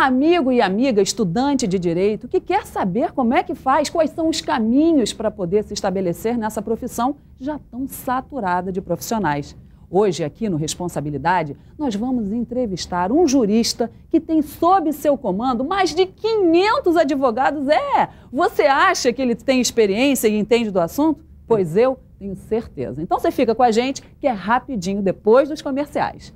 amigo e amiga, estudante de direito, que quer saber como é que faz, quais são os caminhos para poder se estabelecer nessa profissão já tão saturada de profissionais. Hoje, aqui no Responsabilidade, nós vamos entrevistar um jurista que tem sob seu comando mais de 500 advogados. Você acha que ele tem experiência e entende do assunto? Pois eu tenho certeza. Então você fica com a gente, que é rapidinho depois dos comerciais.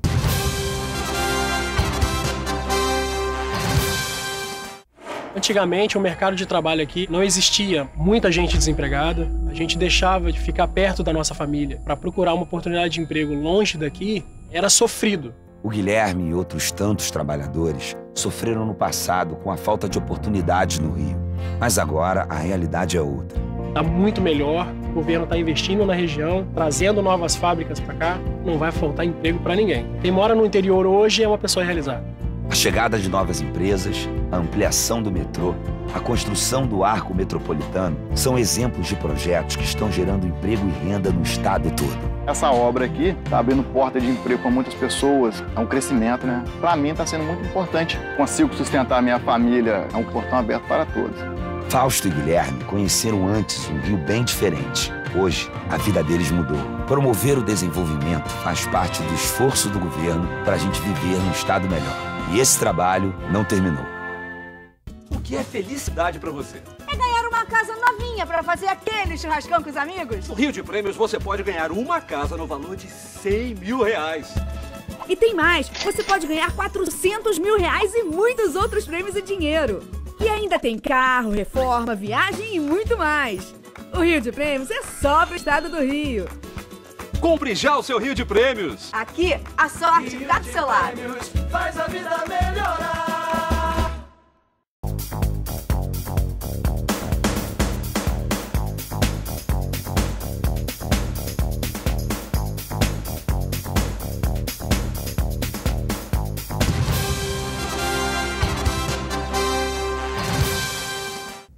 Antigamente, o mercado de trabalho aqui não existia muita gente desempregada. A gente deixava de ficar perto da nossa família para procurar uma oportunidade de emprego longe daqui. Era sofrido. O Guilherme e outros tantos trabalhadores sofreram no passado com a falta de oportunidades no Rio. Mas agora a realidade é outra. Está muito melhor, o governo está investindo na região, trazendo novas fábricas para cá, não vai faltar emprego para ninguém. Quem mora no interior hoje é uma pessoa realizada. A chegada de novas empresas, a ampliação do metrô, a construção do arco metropolitano são exemplos de projetos que estão gerando emprego e renda no estado todo. Essa obra aqui está abrindo porta de emprego para muitas pessoas, é um crescimento, né? Para mim está sendo muito importante. Consigo sustentar a minha família, é um portão aberto para todos. Fausto e Guilherme conheceram antes um Rio bem diferente. Hoje, a vida deles mudou. Promover o desenvolvimento faz parte do esforço do governo para a gente viver num estado melhor. E esse trabalho não terminou. O que é felicidade para você? É ganhar uma casa novinha para fazer aquele churrascão com os amigos. No Rio de Prêmios você pode ganhar uma casa no valor de R$100 mil. E tem mais, você pode ganhar R$400 mil e muitos outros prêmios e dinheiro. E ainda tem carro, reforma, viagem e muito mais. O Rio de Prêmios é só pro estado do Rio. Compre já o seu Rio de Prêmios. Aqui, a sorte está do seu lado. Faz a vida melhorar.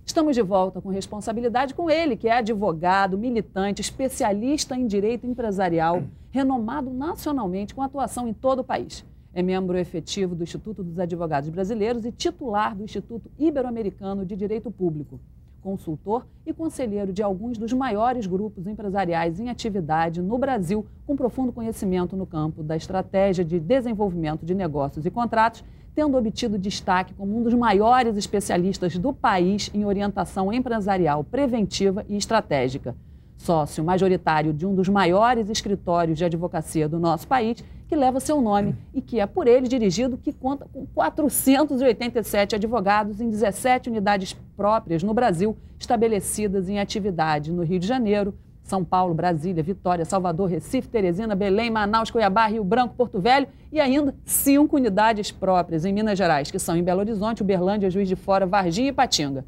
Estamos de volta com Responsabilidade com ele, que é advogado, militante, especialista em direito empresarial, renomado nacionalmente com atuação em todo o país. É membro efetivo do Instituto dos Advogados Brasileiros e titular do Instituto Ibero-Americano de Direito Público. Consultor e conselheiro de alguns dos maiores grupos empresariais em atividade no Brasil, com profundo conhecimento no campo da estratégia de desenvolvimento de negócios e contratos, tendo obtido destaque como um dos maiores especialistas do país em orientação empresarial preventiva e estratégica. Sócio majoritário de um dos maiores escritórios de advocacia do nosso país, que leva seu nome e que é por ele dirigido, que conta com 487 advogados em 17 unidades próprias no Brasil, estabelecidas em atividade no Rio de Janeiro, São Paulo, Brasília, Vitória, Salvador, Recife, Teresina, Belém, Manaus, Cuiabá, Rio Branco, Porto Velho e ainda 5 unidades próprias em Minas Gerais, que são em Belo Horizonte, Uberlândia, Juiz de Fora, Varginha e Ipatinga.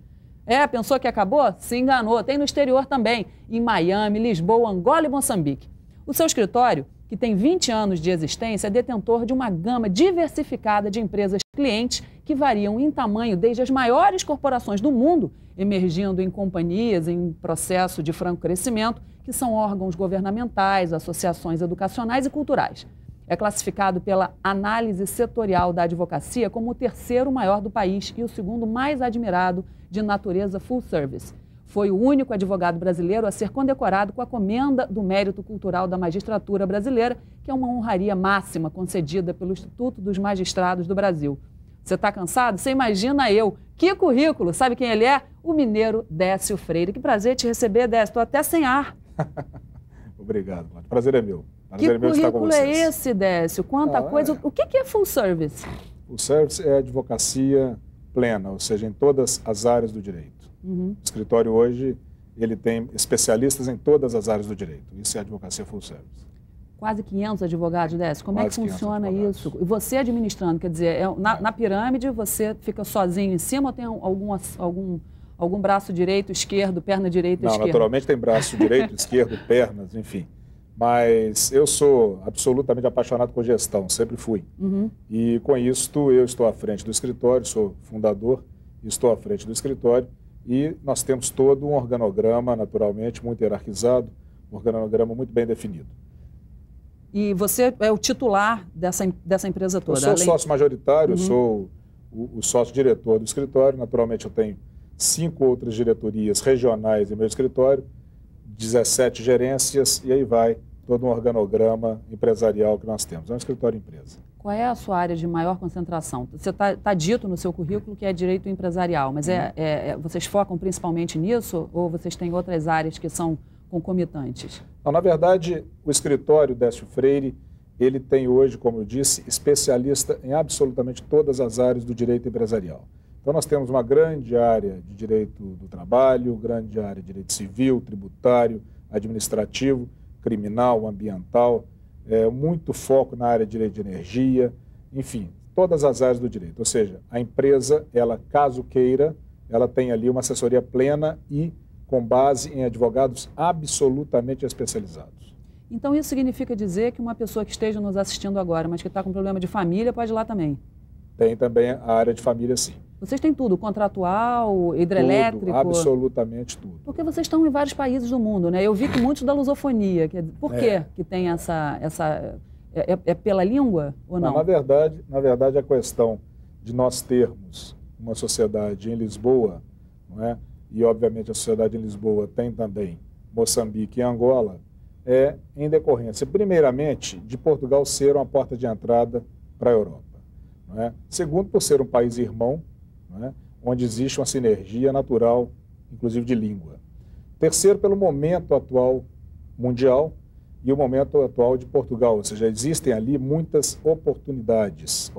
Pensou que acabou? Se enganou. Tem no exterior também, em Miami, Lisboa, Angola e Moçambique. O seu escritório, que tem 20 anos de existência, é detentor de uma gama diversificada de empresas clientes que variam em tamanho desde as maiores corporações do mundo, emergindo em companhias em processo de franco crescimento, que são órgãos governamentais, associações educacionais e culturais. É classificado pela Análise Setorial da Advocacia como o terceiro maior do país e o segundo mais admirado de natureza full service. Foi o único advogado brasileiro a ser condecorado com a Comenda do Mérito Cultural da Magistratura Brasileira, que é uma honraria máxima concedida pelo Instituto dos Magistrados do Brasil. Você está cansado? Você imagina eu. Que currículo! Sabe quem ele é? O mineiro Décio Freire. Que prazer te receber, Décio. Estou até sem ar. Obrigado, Cláudio. Prazer é meu. Que currículo é esse, Décio? Quanta coisa. O que é full service? Full service é advocacia plena, ou seja, em todas as áreas do direito. O escritório hoje, ele tem especialistas em todas as áreas do direito. Isso é advocacia full service. Quase 500 advogados, Décio. Como é que funciona isso? E você administrando, quer dizer, na pirâmide você fica sozinho em cima ou tem algum braço direito, esquerdo, perna direita, esquerda? Não, naturalmente tem braço direito, esquerdo, pernas, enfim. Mas eu sou absolutamente apaixonado por gestão, sempre fui. E com isto eu estou à frente do escritório, sou fundador, estou à frente do escritório e nós temos todo um organograma, naturalmente, muito hierarquizado, um organograma muito bem definido. E você é o titular dessa empresa toda? Eu sou sócio majoritário, sou o sócio-diretor do escritório. Naturalmente, eu tenho 5 outras diretorias regionais em meu escritório, 17 gerências, e aí vai todo um organograma empresarial que nós temos. É um escritório empresa. Qual é a sua área de maior concentração? Você tá dito no seu currículo que é direito empresarial, mas vocês focam principalmente nisso ou vocês têm outras áreas que são concomitantes? Não, na verdade, o escritório Décio Freire, ele tem hoje, como eu disse, especialista em absolutamente todas as áreas do direito empresarial. Então, nós temos uma grande área de direito do trabalho, grande área de direito civil, tributário, administrativo, criminal, ambiental, muito foco na área de direito de energia, enfim, todas as áreas do direito. Ou seja, a empresa, ela, caso queira, ela tem ali uma assessoria plena e com base em advogados absolutamente especializados. Então, isso significa dizer que uma pessoa que esteja nos assistindo agora, mas que está com problema de família, pode ir lá também? Tem também a área de família, sim. Vocês têm tudo, contratual, hidrelétrico? Tudo, absolutamente tudo. Porque vocês estão em vários países do mundo, né? Eu vi que muitos da lusofonia. Por que que tem essa... É pela língua ou não? Na verdade, a questão de nós termos uma sociedade em Lisboa, não é? E, obviamente, a sociedade em Lisboa tem também Moçambique e Angola, é em decorrência, primeiramente, de Portugal ser uma porta de entrada para a Europa. Não é? Segundo, por ser um país irmão, não é? Onde existe uma sinergia natural, inclusive de língua. Terceiro, pelo momento atual mundial e o momento atual de Portugal, ou seja, existem ali muitas oportunidades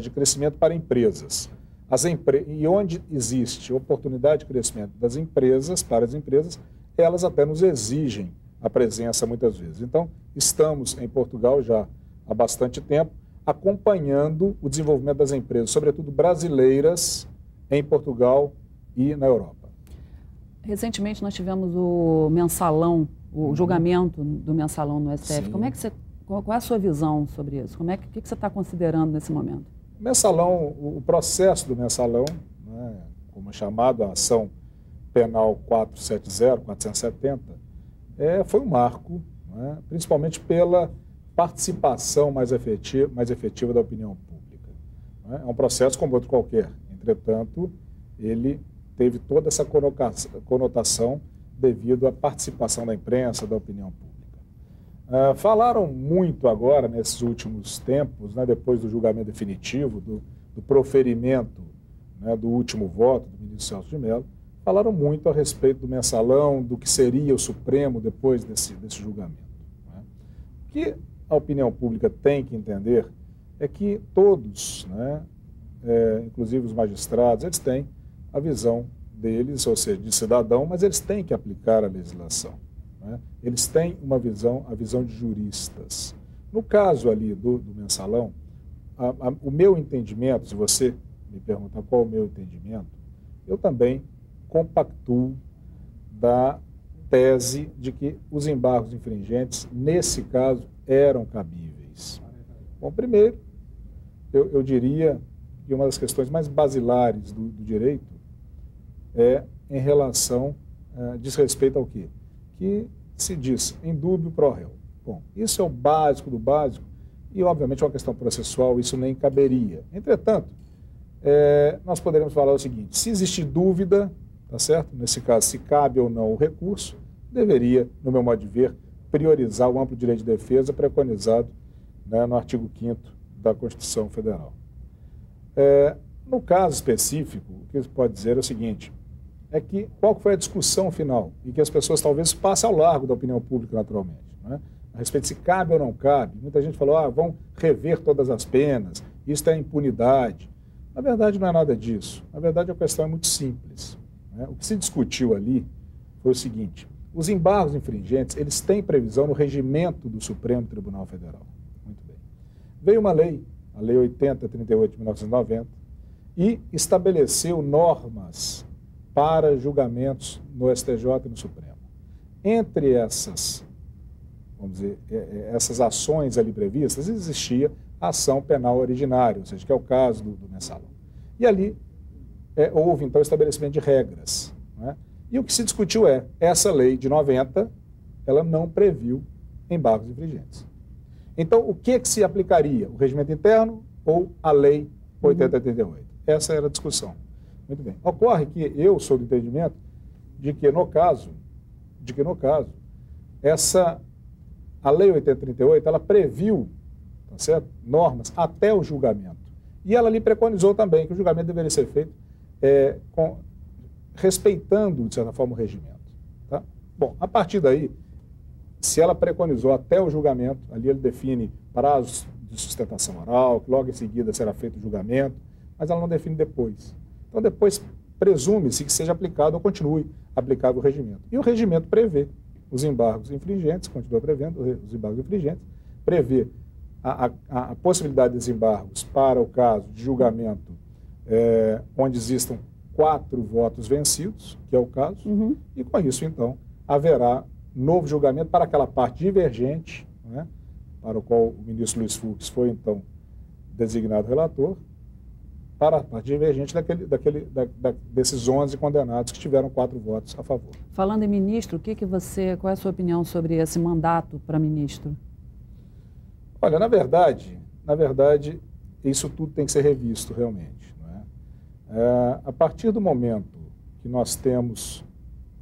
de crescimento para empresas. E onde existe oportunidade de crescimento das empresas, para as empresas, elas até nos exigem a presença muitas vezes. Então, estamos em Portugal já há bastante tempo, acompanhando o desenvolvimento das empresas, sobretudo brasileiras, em Portugal e na Europa. Recentemente nós tivemos o mensalão, o julgamento do mensalão no STF. Sim. Como é que qual é a sua visão sobre isso? O que você está considerando nesse momento? O mensalão, o processo do mensalão, né, como é chamado, a ação penal 470, foi um marco, né, principalmente pela participação mais efetiva da opinião pública. Né? É um processo como outro qualquer. Entretanto, ele teve toda essa conotação devido à participação da imprensa, da opinião pública. Falaram muito agora, nesses últimos tempos, né, depois do julgamento definitivo, do proferimento, né, do último voto do ministro Celso de Mello, falaram muito a respeito do mensalão, do que seria o Supremo depois desse julgamento. Né? O que a opinião pública tem que entender é que todos, né, inclusive os magistrados, eles têm a visão deles, ou seja, de cidadão, mas eles têm que aplicar a legislação. Né? Eles têm a visão de juristas. No caso ali do mensalão, o meu entendimento, se você me perguntar qual é o meu entendimento, eu também compactuo da tese de que os embargos infringentes, nesse caso, eram cabíveis. Bom, primeiro, eu diria que uma das questões mais basilares do direito em relação, diz respeito ao quê? Que se diz em dúbio pro réu. Bom, isso é o básico do básico e, obviamente, uma questão processual, isso nem caberia. Entretanto, nós poderíamos falar o seguinte, se existir dúvida, tá certo? Nesse caso, se cabe ou não o recurso, deveria, no meu modo de ver, priorizar o amplo direito de defesa preconizado, né, no artigo 5º da Constituição Federal. No caso específico, o que se pode dizer é o seguinte, qual foi a discussão final, e que as pessoas talvez passem ao largo da opinião pública naturalmente, né? A respeito de se cabe ou não cabe. Muita gente falou, vão rever todas as penas, isso é impunidade. Na verdade, não é nada disso. Na verdade, a questão é muito simples. Né? O que se discutiu ali foi o seguinte, os embargos infringentes, eles têm previsão no regimento do Supremo Tribunal Federal. Muito bem. Veio uma lei, a Lei 8038 de 1990, e estabeleceu normas para julgamentos no STJ e no Supremo. Entre essas, vamos dizer, essas ações ali previstas, existia a ação penal originária, ou seja, que é o caso do mensalão. E ali houve, então, estabelecimento de regras. Né? E o que se discutiu essa lei de 90, ela não previu embargos infringentes. Então, o que se aplicaria? O regimento interno ou a Lei 8038? essa era a discussão. Muito bem. Ocorre que eu sou do entendimento de que, no caso, a Lei 8038, ela previu, tá certo, normas até o julgamento. E ela ali preconizou também que o julgamento deveria ser feito respeitando, de certa forma, o regimento. Tá? Bom, a partir daí, se ela preconizou até o julgamento, ali ele define prazos de sustentação oral, que logo em seguida será feito o julgamento, mas ela não define depois. Então, depois, presume-se que seja aplicado ou continue aplicável o regimento. E o regimento prevê os embargos infringentes, continua prevendo os embargos infringentes, prevê a possibilidade de desembargos para o caso de julgamento onde existam 4 votos vencidos, que é o caso, e com isso, então, haverá novo julgamento para aquela parte divergente, né, para o qual o ministro Luiz Fux foi, então, designado relator, para a parte divergente desses 11 condenados que tiveram 4 votos a favor. Falando em ministro, qual é a sua opinião sobre esse mandato para ministro? Olha, na verdade, isso tudo tem que ser revisto realmente. Não é? A partir do momento que nós temos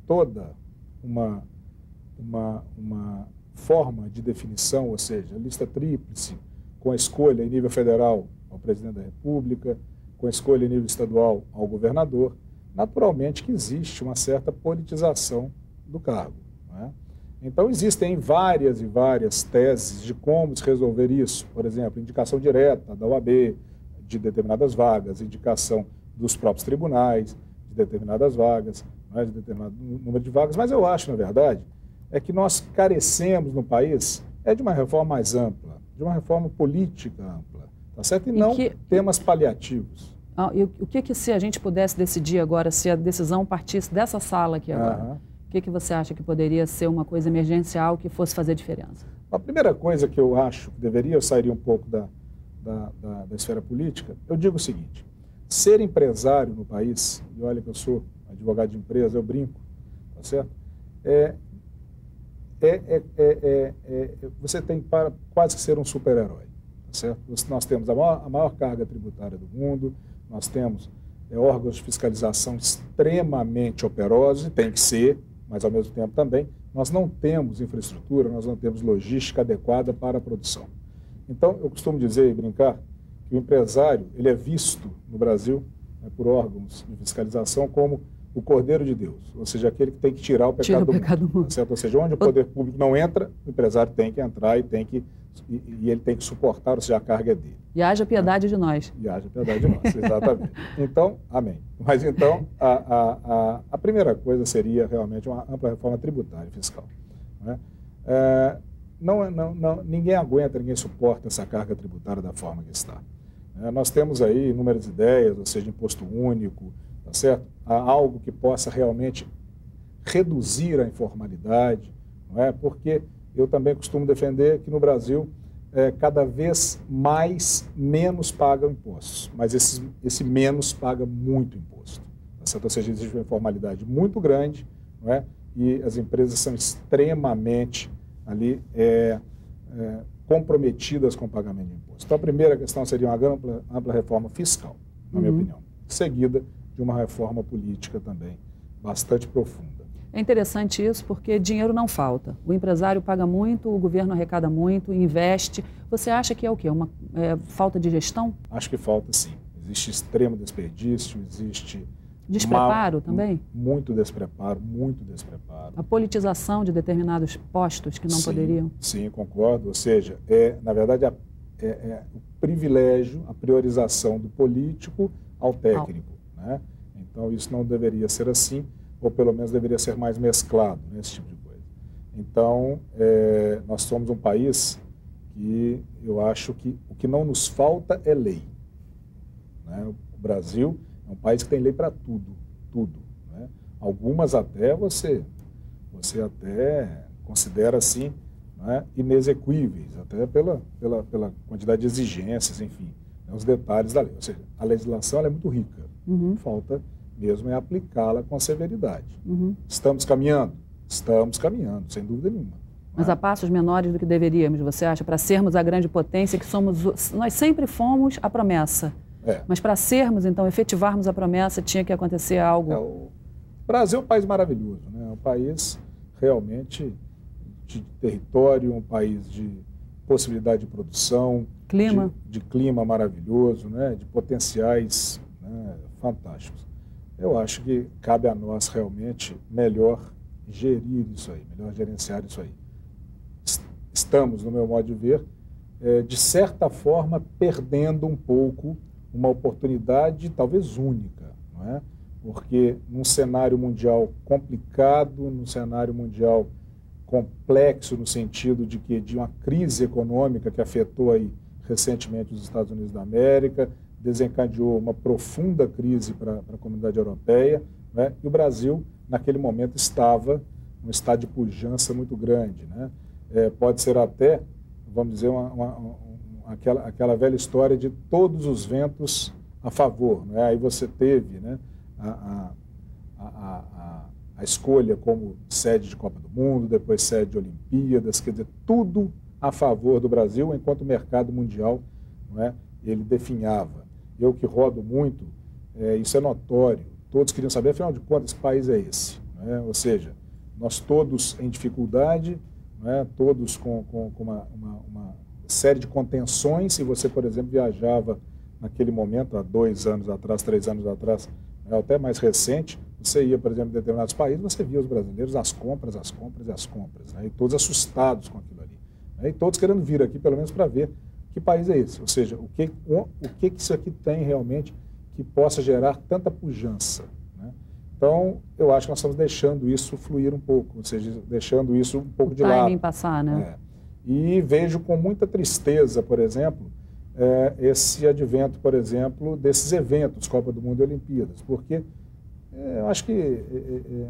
toda uma forma de definição, ou seja, a lista tríplice, com a escolha em nível federal ao presidente da República, com a escolha em nível estadual ao governador, naturalmente que existe uma certa politização do cargo. Não é? Então, existem várias e várias teses de como se resolver isso. Por exemplo, indicação direta da OAB de determinadas vagas, indicação dos próprios tribunais de determinadas vagas, de determinado número de vagas. Mas eu acho, na verdade, que nós carecemos no país de uma reforma mais ampla, de uma reforma política ampla, tá certo? E não temas paliativos. E o que se a gente pudesse decidir agora, se a decisão partisse dessa sala aqui agora, o que você acha que poderia ser uma coisa emergencial que fosse fazer diferença? A primeira coisa que eu acho que deveria, eu sairia um pouco da esfera política, eu digo o seguinte: ser empresário no país, e olha que eu sou advogado de empresa, eu brinco, tá certo? Você tem para quase que ser um super-herói, tá certo? Nós temos a maior carga tributária do mundo, nós temos órgãos de fiscalização extremamente operosos, e tem que ser, mas ao mesmo tempo também, nós não temos infraestrutura, nós não temos logística adequada para a produção. Então, eu costumo dizer e brincar que o empresário, ele é visto no Brasil, por órgãos de fiscalização, como o Cordeiro de Deus, ou seja, aquele que tem que tirar o pecado do mundo. Certo? Ou seja, onde o poder público não entra, o empresário tem que entrar e ele tem que suportar, ou seja, a carga é dele. E haja piedade de nós. E haja piedade de nós, exatamente. Então, amém. Mas então, a primeira coisa seria realmente uma ampla reforma tributária e fiscal. Né? Ninguém aguenta, ninguém suporta essa carga tributária da forma que está. Nós temos aí inúmeras ideias, ou seja, imposto único, tá certo? Há algo que possa realmente reduzir a informalidade, não é? Porque eu também costumo defender que no Brasil cada vez menos pagam impostos, mas esse menos paga muito imposto, tá certo? Ou seja, existe uma informalidade muito grande, não é? E as empresas são extremamente ali comprometidas com o pagamento de imposto. Então, a primeira questão seria uma ampla reforma fiscal, na minha opinião, seguida de uma reforma política também bastante profunda. É interessante isso porque dinheiro não falta. O empresário paga muito, o governo arrecada muito, investe. Você acha que é o quê? Uma falta de gestão? Acho que falta, sim. Existe extremo desperdício, existe... Despreparo também? Muito despreparo, muito despreparo. A politização de determinados postos que não poderiam? Sim, concordo. Ou seja, na verdade, o privilégio, a priorização do político ao técnico. Né? Então, isso não deveria ser assim, ou pelo menos deveria ser mais mesclado, né, esse tipo de coisa. Então, nós somos um país que eu acho que o que não nos falta é lei. Né? O Brasil é um país que tem lei para tudo. Né? Algumas até você até considera assim, né, inexequíveis, até pela quantidade de exigências, enfim, né, os detalhes da lei. Ou seja, a legislação ela é muito rica, falta mesmo é aplicá-la com severidade. Estamos caminhando, sem dúvida nenhuma. Mas a passos menores do que deveríamos, você acha, para sermos a grande potência que somos, nós sempre fomos a promessa. Mas para sermos, então, efetivarmos a promessa, tinha que acontecer algo. O Brasil é um país maravilhoso, né? Um país realmente de território, um país de possibilidade de produção, clima, de clima maravilhoso, né? De potenciais, né, fantásticos. Eu acho que cabe a nós realmente melhor gerir isso aí, melhor gerenciar isso aí. Estamos, no meu modo de ver, de certa forma, perdendo um pouco uma oportunidade talvez única, não é? Porque num cenário mundial complicado, num cenário mundial complexo no sentido de uma crise econômica que afetou aí recentemente os Estados Unidos da América, desencadeou uma profunda crise para a comunidade europeia, né? E o Brasil, naquele momento, estava num estado de pujança muito grande, né? Pode ser até, vamos dizer, aquela velha história de todos os ventos a favor, né? Aí você teve, né, a escolha como sede de Copa do Mundo, depois sede de Olimpíadas, quer dizer, tudo a favor do Brasil, enquanto o mercado mundial, não é, ele definhava. Eu que rodo muito, isso é notório, todos queriam saber, afinal de contas, que país é esse? Não é? Ou seja, nós todos em dificuldade, não é? Todos com uma série de contenções. Se você, por exemplo, viajava naquele momento, há 2 anos atrás, 3 anos atrás, até mais recente, você ia, por exemplo, em determinados países, você via os brasileiros as compras, né? E todos assustados com aquilo ali, né? E todos querendo vir aqui, pelo menos, para ver que país é esse, ou seja, o que isso aqui tem realmente que possa gerar tanta pujança, né? Então, eu acho que nós estamos deixando isso fluir um pouco, ou seja, deixando isso um pouco de lado. O timing passar, né? E vejo com muita tristeza, por exemplo, esse advento, por exemplo, desses eventos, Copa do Mundo e Olimpíadas, porque eu acho que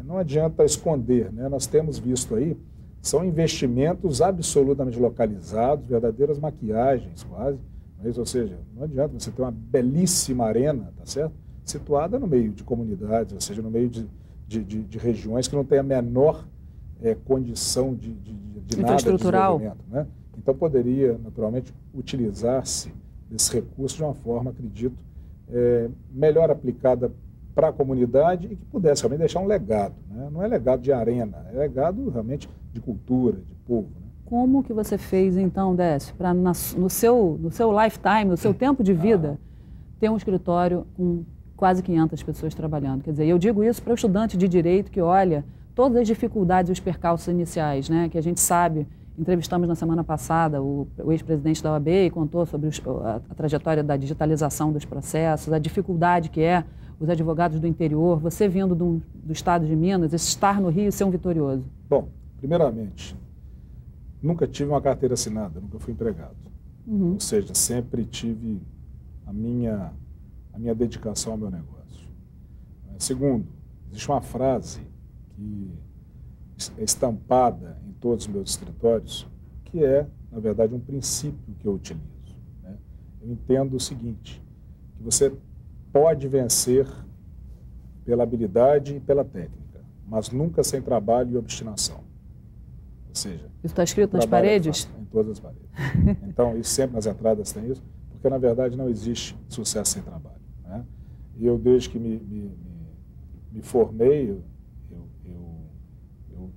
não adianta esconder, né? Nós temos visto aí, são investimentos absolutamente localizados, verdadeiras maquiagens quase, mas, ou seja, não adianta você ter uma belíssima arena, tá certo? Situada no meio de comunidades, ou seja, no meio de regiões que não tem a menor condição de nada de desenvolvimento, né? Então poderia, naturalmente, utilizar-se desse recurso de uma forma, acredito, melhor aplicada para a comunidade e que pudesse realmente deixar um legado, né? Não é legado de arena, é legado realmente de cultura, de povo, né? Como que você fez, então, Décio, para no seu lifetime, no seu tempo de vida, ter um escritório com quase 500 pessoas trabalhando? Quer dizer, eu digo isso para o estudante de direito que olha todas as dificuldades e os percalços iniciais, né, que a gente sabe. Entrevistamos na semana passada o ex-presidente da OAB e contou sobre a trajetória da digitalização dos processos, a dificuldade que é os advogados do interior, você vindo do estado de Minas, estar no Rio e ser um vitorioso. Bom, primeiramente, nunca tive uma carteira assinada, nunca fui empregado. Ou seja, sempre tive a minha dedicação ao meu negócio. Segundo, existe uma frase que é estampada em todos os meus escritórios, que é, na verdade, um princípio que eu utilizo, né? Eu entendo o seguinte, que você pode vencer pela habilidade e pela técnica, mas nunca sem trabalho e obstinação. Ou seja, isso está escrito nas paredes? Em todas as paredes. Então, isso sempre nas entradas tem isso, porque, na verdade, não existe sucesso sem trabalho, né? E eu, desde que me formei, eu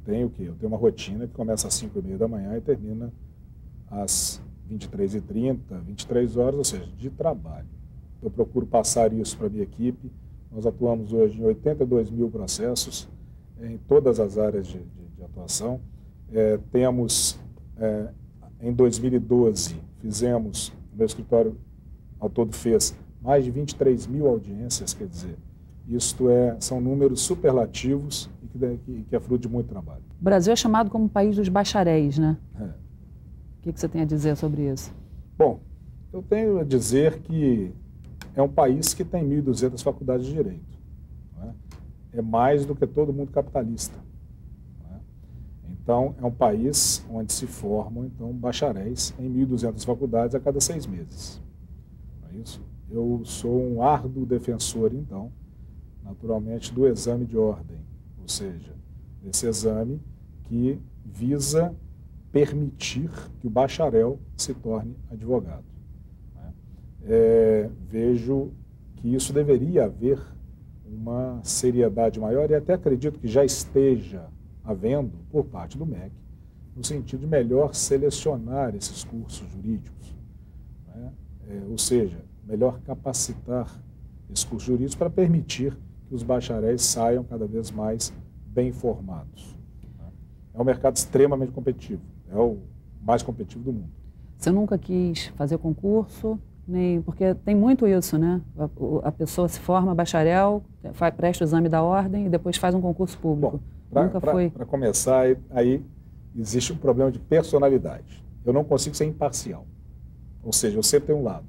tenho o quê? Eu tenho uma rotina que começa às 5h30 da manhã e termina às 23h30, 23 horas, ou seja, de trabalho. Eu procuro passar isso para a minha equipe. Nós atuamos hoje em 82 mil processos, em todas as áreas de atuação. Temos, em 2012, o meu escritório ao todo fez mais de 23 mil audiências, quer dizer, são números superlativos e que é fruto de muito trabalho. O Brasil é chamado como o país dos bacharéis, né? O que você tem a dizer sobre isso? Bom, eu tenho a dizer que é um país que tem 1.200 faculdades de direito, não é? É mais do que todo mundo capitalista, não é? Então, é um país onde se formam, então, bacharéis em 1.200 faculdades a cada 6 meses. Não é isso? Eu sou um árduo defensor, então, naturalmente, do exame de ordem, ou seja, desse exame que visa permitir que o bacharel se torne advogado, né? vejo que isso deveria haver uma seriedade maior, e até acredito que já esteja havendo por parte do MEC, no sentido de melhor selecionar esses cursos jurídicos, né? Ou seja, melhor capacitar esses cursos jurídicos para permitir que os bacharéis saiam cada vez mais bem formados, né? É um mercado extremamente competitivo, é o mais competitivo do mundo. Você nunca quis fazer concurso? Nem, porque tem muito isso, né? A pessoa se forma bacharel, presta o exame da ordem e depois faz um concurso público. Para começar, aí existe um problema de personalidade. Eu não consigo ser imparcial. Ou seja, eu sempre tenho um lado.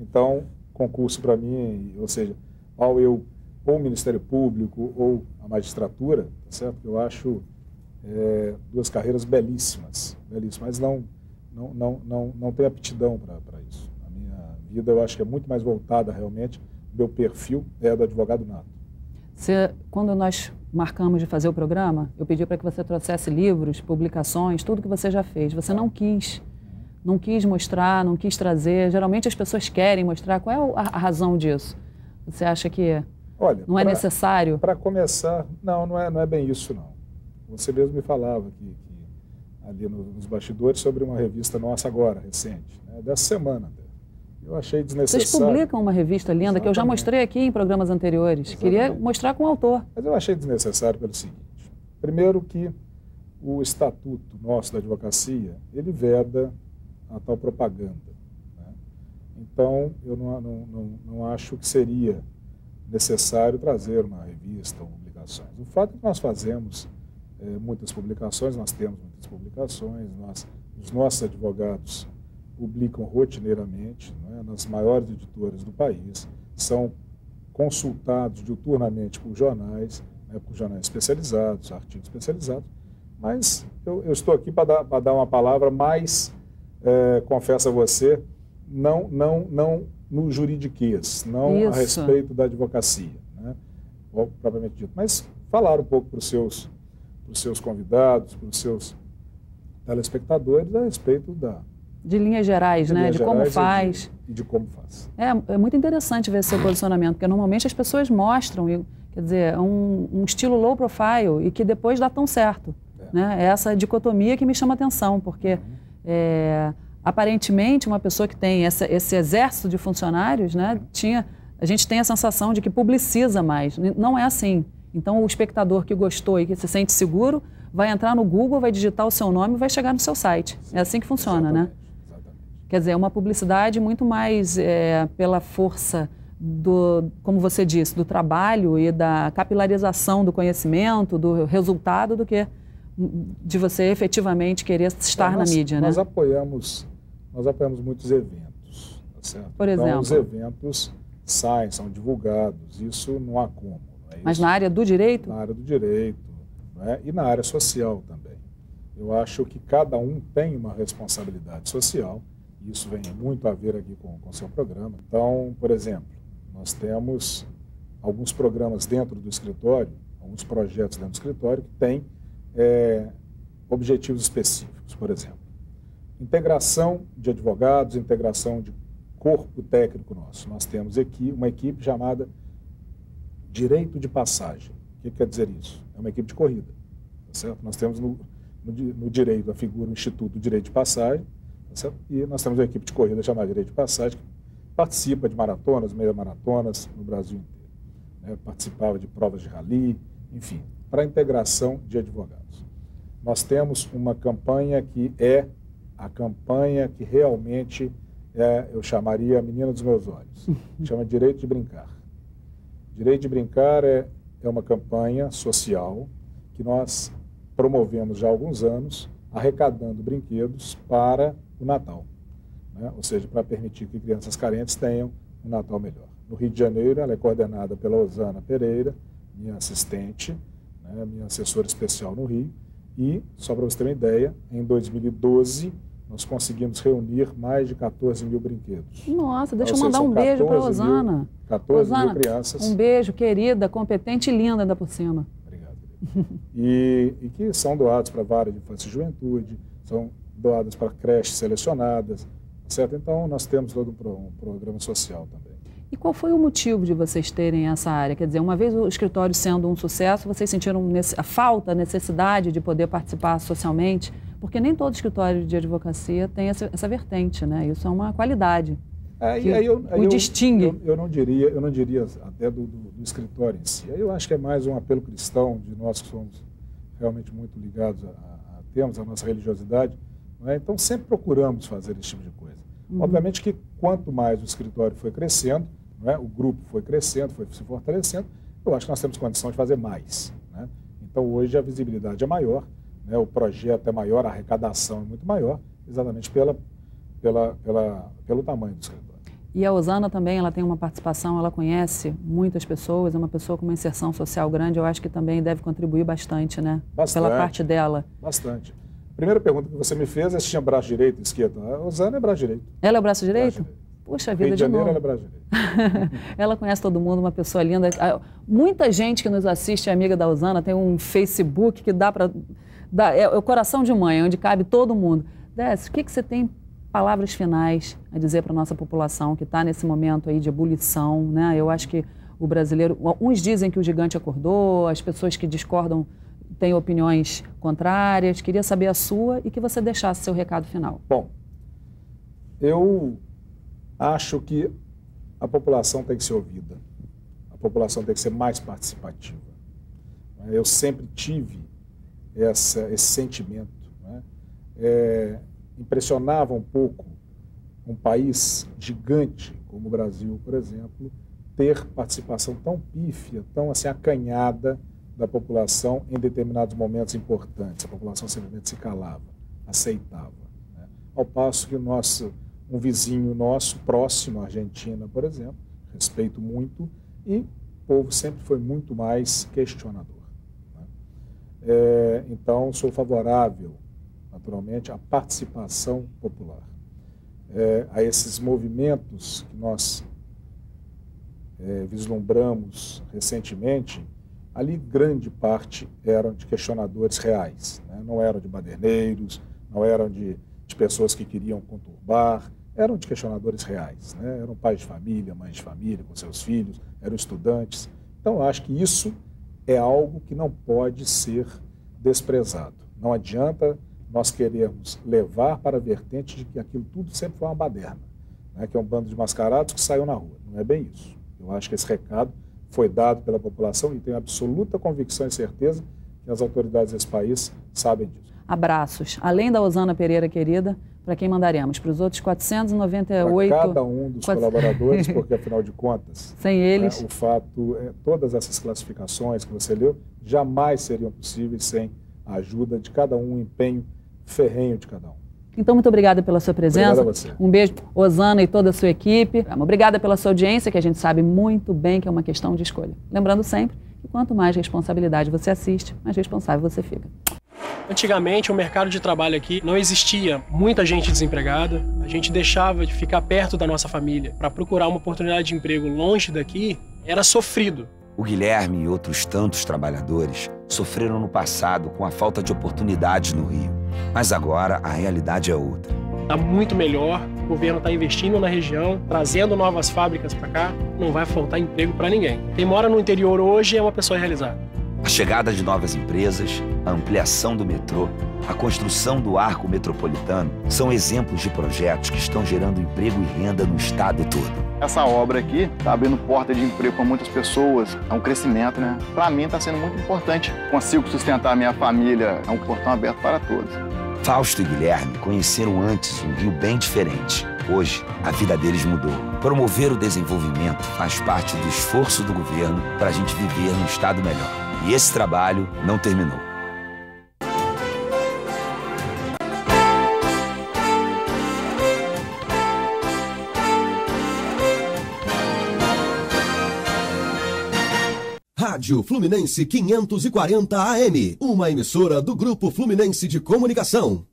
Então, concurso para mim, ou seja, ou o Ministério Público ou a magistratura, tá certo? Eu acho duas carreiras belíssimas, mas não tenho aptidão para isso. Vida, eu acho que é muito mais voltada realmente, meu perfil é do advogado nato. Quando nós marcamos de fazer o programa, eu pedi para que você trouxesse livros, publicações, tudo que você já fez. Você não quis mostrar, não quis trazer. Geralmente as pessoas querem mostrar. Qual é a razão disso? Você acha que não é necessário? Para começar, não é bem isso, não. Você mesmo me falava que ali nos bastidores sobre uma revista nossa agora, recente, né, dessa semana até. Eu achei desnecessário. Vocês publicam uma revista linda. Exatamente. Que eu já mostrei aqui em programas anteriores. Exatamente. Queria mostrar com o autor. Mas eu achei desnecessário pelo seguinte. Primeiro que o estatuto nosso da advocacia, ele veda a tal propaganda, né? Então, eu não acho que seria necessário trazer uma revista ou publicações. O fato é que nós fazemos muitas publicações, nós temos muitas publicações, os nossos advogados publicam rotineiramente, né, nas maiores editoras do país, são consultados diuturnamente por jornais, né, por jornais especializados, artigos especializados, mas eu estou aqui para dar uma palavra mais, confesso a você, não no juridiquês, não Isso. A respeito da advocacia, né, propriamente dito, mas falar um pouco para os seus convidados, para os seus telespectadores a respeito de linhas gerais, né? De como faz. E de como faz. É muito interessante ver esse seu posicionamento, porque normalmente as pessoas mostram, quer dizer, um estilo low profile e que depois dá tão certo. Né? É essa dicotomia que me chama a atenção, porque aparentemente uma pessoa que tem esse exército de funcionários, né, a gente tem a sensação de que publiciza mais. Não é assim. Então o espectador que gostou e que se sente seguro vai entrar no Google, vai digitar o seu nome e vai chegar no seu site. É assim que funciona, né? Quer dizer, é uma publicidade muito mais pela força como você disse, do trabalho e da capilarização do conhecimento, do resultado, do que de você efetivamente querer estar na mídia, nós né? Apoiamos muitos eventos, tá certo? Por exemplo? Então, os eventos são divulgados, isso não há como. Não é Mas na área do direito? Na área do direito, né? E na área social também. Eu acho que cada um tem uma responsabilidade social. Isso vem muito a ver aqui com o seu programa. Então, por exemplo, nós temos alguns programas dentro do escritório, alguns projetos dentro do escritório que têm objetivos específicos. Por exemplo, integração de advogados, integração de corpo técnico nosso. Nós temos aqui uma equipe chamada Direito de Passagem. O que quer dizer isso? É uma equipe de corrida, tá certo? Nós temos no direito a figura, o Instituto do Direito de Passagem, e nós temos uma equipe de corrida chamada Direito de Passagem, que participa de maratonas, meia maratonas no Brasil inteiro, né? Participava de provas de rally, enfim, para a integração de advogados. Nós temos uma campanha que é a campanha que realmente eu chamaria a menina dos meus olhos, chama Direito de Brincar. Direito de Brincar é uma campanha social que nós promovemos já há alguns anos, arrecadando brinquedos para o Natal, né? Ou seja, para permitir que crianças carentes tenham um Natal melhor. No Rio de Janeiro, ela é coordenada pela Osana Pereira, minha assistente, né, minha assessora especial no Rio, e, só para você ter uma ideia, em 2012, nós conseguimos reunir mais de 14 mil brinquedos. Nossa, deixa eu mandar um beijo para a Osana. 14 mil crianças. Um beijo, querida, competente e linda ainda por cima. Obrigado. E que são doados para a vara de infância e juventude, são doadas para creches selecionadas, certo? Então, nós temos todo um programa social também. E qual foi o motivo de vocês terem essa área? Quer dizer, uma vez o escritório sendo um sucesso, vocês sentiram a necessidade de poder participar socialmente? Porque nem todo escritório de advocacia tem essa vertente, né? Isso é uma qualidade que distingue. Eu não diria até do escritório em si. Aí eu acho que é mais um apelo cristão de nós que somos realmente muito ligados temos a nossa religiosidade, não é? Então sempre procuramos fazer esse tipo de coisa. Obviamente que quanto mais o escritório foi crescendo, não é? O grupo foi crescendo, foi se fortalecendo, eu acho que nós temos condição de fazer mais, né? Então hoje a visibilidade é maior, né? O projeto é maior, a arrecadação é muito maior, exatamente pelo tamanho do escritório. E a Osana também, ela tem uma participação, ela conhece muitas pessoas, é uma pessoa com uma inserção social grande, eu acho que também deve contribuir bastante, né? Bastante. Pela parte dela. Bastante. Primeira pergunta que você me fez é se tinha braço direito e esquerdo. A Osana é braço direito. Ela é o braço direito? Puxa vida, de novo. Ela é braço direito. Ela conhece todo mundo, uma pessoa linda. Muita gente que nos assiste é amiga da Osana, tem um Facebook que dá para... É o coração de mãe, onde cabe todo mundo. Décio, o que você tem palavras finais a dizer para a nossa população que está nesse momento aí de ebulição, né? Eu acho que o brasileiro... Uns dizem que o gigante acordou, as pessoas que discordam têm opiniões contrárias. Queria saber a sua e que você deixasse seu recado final. Bom, eu acho que a população tem que ser ouvida. A população tem que ser mais participativa. Eu sempre tive esse sentimento, né? Impressionava um pouco um país gigante como o Brasil, por exemplo, ter participação tão pífia, tão assim acanhada da população em determinados momentos importantes. A população simplesmente se calava, aceitava, né? Ao passo que um vizinho nosso, próximo, a Argentina, por exemplo, respeito muito, e o povo sempre foi muito mais questionador, né? Então, sou favorável, naturalmente, à participação popular, a esses movimentos que nós vislumbramos recentemente. Ali, grande parte eram de questionadores reais, né? Não eram de baderneiros, não eram de pessoas que queriam conturbar, eram de questionadores reais, né? Eram pais de família, mães de família, com seus filhos, eram estudantes. Então, eu acho que isso é algo que não pode ser desprezado. Não adianta nós querermos levar para a vertente de que aquilo tudo sempre foi uma baderna, né? Que é um bando de mascarados que saiu na rua. Não é bem isso. Eu acho que esse recado foi dado pela população e tenho absoluta convicção e certeza que as autoridades desse país sabem disso. Abraços. Além da Osana Pereira querida, para quem mandaremos? Para os outros 498... Para cada um dos colaboradores, porque afinal de contas... Sem eles... O fato todas essas classificações que você leu jamais seriam possíveis sem a ajuda de cada um, o empenho ferrenho de cada um. Então, muito obrigada pela sua presença. Obrigado a você. Um beijo, Osana e toda a sua equipe. Obrigada pela sua audiência, que a gente sabe muito bem que é uma questão de escolha. Lembrando sempre que quanto mais responsabilidade você assiste, mais responsável você fica. Antigamente, o mercado de trabalho aqui não existia muita gente desempregada. A gente deixava de ficar perto da nossa família para procurar uma oportunidade de emprego longe daqui. Era sofrido. O Guilherme e outros tantos trabalhadores sofreram no passado com a falta de oportunidades no Rio. Mas agora a realidade é outra. Está muito melhor, o governo está investindo na região, trazendo novas fábricas para cá, não vai faltar emprego para ninguém. Quem mora no interior hoje é uma pessoa realizada. A chegada de novas empresas, a ampliação do metrô, a construção do arco metropolitano são exemplos de projetos que estão gerando emprego e renda no estado todo. Essa obra aqui está abrindo porta de emprego para muitas pessoas, é um crescimento, né? Para mim está sendo muito importante. Consigo sustentar a minha família, é um portão aberto para todos. Fausto e Guilherme conheceram antes um Rio bem diferente. Hoje, a vida deles mudou. Promover o desenvolvimento faz parte do esforço do governo para a gente viver num estado melhor. E esse trabalho não terminou. Rádio Fluminense 540 AM, uma emissora do Grupo Fluminense de Comunicação.